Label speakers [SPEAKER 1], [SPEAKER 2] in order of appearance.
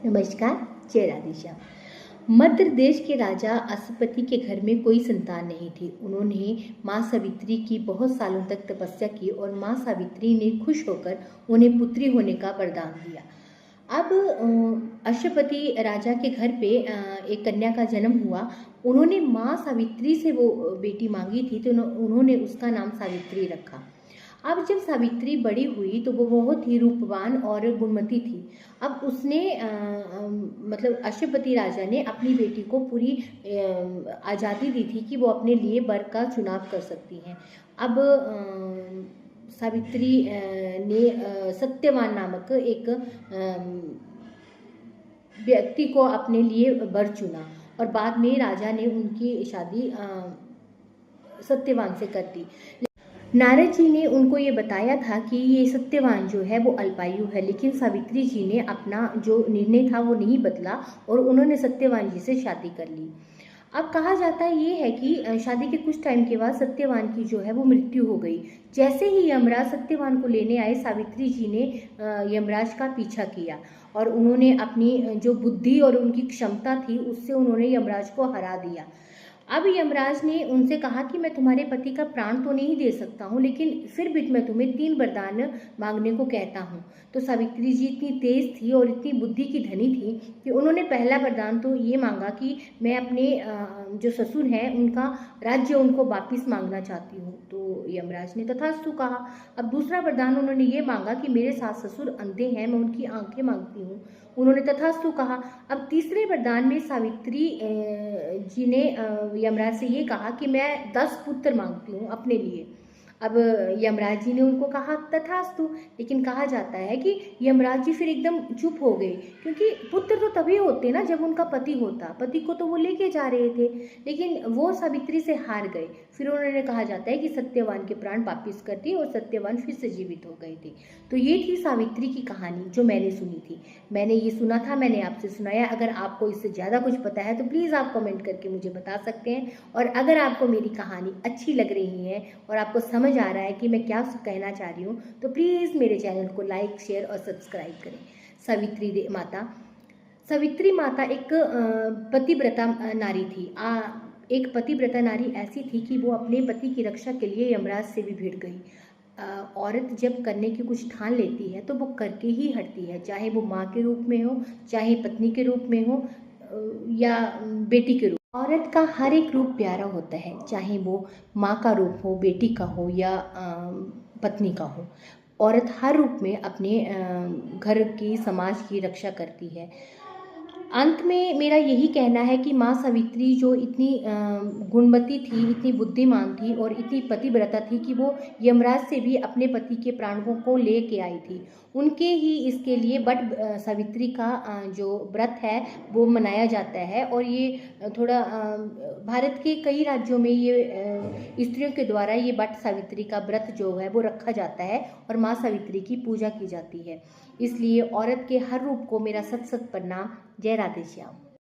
[SPEAKER 1] नमस्कार। जय राधे श्याम। मध्य प्रदेश के राजा अश्वपति के घर में कोई संतान नहीं थी। उन्होंने माँ सावित्री की बहुत सालों तक तपस्या की और माँ सावित्री ने खुश होकर उन्हें पुत्री होने का वरदान दिया। अब अश्वपति राजा के घर पे एक कन्या का जन्म हुआ। उन्होंने माँ सावित्री से वो बेटी मांगी थी, तो उन्होंने उसका नाम सावित्री रखा। अब जब सावित्री बड़ी हुई तो वो बहुत ही रूपवान और गुणवती थी। अब उसने मतलब अश्वपति राजा ने अपनी बेटी को पूरी आज़ादी दी थी कि वो अपने लिए वर का चुनाव कर सकती हैं। अब सावित्री ने सत्यवान नामक एक व्यक्ति को अपने लिए वर चुना और बाद में राजा ने उनकी शादी सत्यवान से कर दी। नारद जी ने उनको ये बताया था कि ये सत्यवान जो है वो अल्पायु है, लेकिन सावित्री जी ने अपना जो निर्णय था वो नहीं बदला और उन्होंने सत्यवान जी से शादी कर ली। अब कहा जाता है ये है कि शादी के कुछ टाइम के बाद सत्यवान की जो है वो मृत्यु हो गई। जैसे ही यमराज सत्यवान को लेने आए, सावित्री जी ने यमराज का पीछा किया और उन्होंने अपनी जो बुद्धि और उनकी क्षमता थी उससे उन्होंने यमराज को हरा दिया। अब यमराज ने उनसे कहा कि मैं तुम्हारे पति का प्राण तो नहीं दे सकता हूँ, लेकिन फिर भी मैं तुम्हें 3 वरदान मांगने को कहता हूँ। तो सावित्री जी इतनी तेज थी और इतनी बुद्धि की धनी थी कि उन्होंने पहला वरदान तो ये मांगा कि मैं अपने जो ससुर हैं उनका राज्य उनको वापस मांगना चाहती हूँ। तो यमराज ने तथास्तु कहा। अब दूसरा वरदान उन्होंने ये मांगा कि मेरे सास ससुर अंधे हैं, मैं उनकी आंखें मांगती हूँ। उन्होंने तथास्तु कहा। अब तीसरे वरदान में सावित्री जी ने यमराज से ये कहा कि मैं 10 पुत्र मांगती हूँ अपने लिए। अब यमराज जी ने उनको कहा तथास्तु, लेकिन कहा जाता है कि यमराज जी फिर एकदम चुप हो गए, क्योंकि पुत्र तो तभी होते ना जब उनका पति होता। पति को तो वो लेके जा रहे थे, लेकिन वो सावित्री से हार गए। फिर उन्होंने कहा जाता है कि सत्यवान के प्राण वापिस कर दिए और सत्यवान फिर से जीवित हो गए थे। तो ये थी सावित्री की कहानी जो मैंने सुनी थी। मैंने ये सुना था, मैंने आपसे सुनाया। अगर आपको इससे ज़्यादा कुछ पता है तो प्लीज़ आप कमेंट करके मुझे बता सकते हैं। और अगर आपको मेरी कहानी अच्छी लग रही है और आपको समझ आ रहा है कि मैं क्या कहना चाह रही हूँ, तो प्लीज़ मेरे चैनल को लाइक, शेयर और सब्सक्राइब करें। सावित्री माता एक पतिव्रता नारी थी। एक पतिव्रता नारी ऐसी थी कि वो अपने पति की रक्षा के लिए यमराज से भी भिड़ गई। औरत जब करने की कुछ ठान लेती है तो वो करके ही हटती है, चाहे वो माँ के रूप में हो, चाहे पत्नी के रूप में हो या बेटी के रूप। औरत का हर एक रूप प्यारा होता है, चाहे वो माँ का रूप हो, बेटी का हो या पत्नी का हो। औरत हर रूप में अपने घर की, समाज की रक्षा करती है। अंत में मेरा यही कहना है कि माँ सावित्री जो इतनी गुणवती थी, इतनी बुद्धिमान थी और इतनी पतिव्रता थी कि वो यमराज से भी अपने पति के प्राणों को ले के आई थी। उनके ही इसके लिए वट सावित्री का जो व्रत है वो मनाया जाता है। और ये थोड़ा भारत के कई राज्यों में ये स्त्रियों के द्वारा ये वट सावित्री का व्रत जो है वो रखा जाता है और माँ सावित्री की पूजा की जाती है। इसलिए औरत के हर रूप को मेरा सत सत प्रणाम। जय राधे श्याम।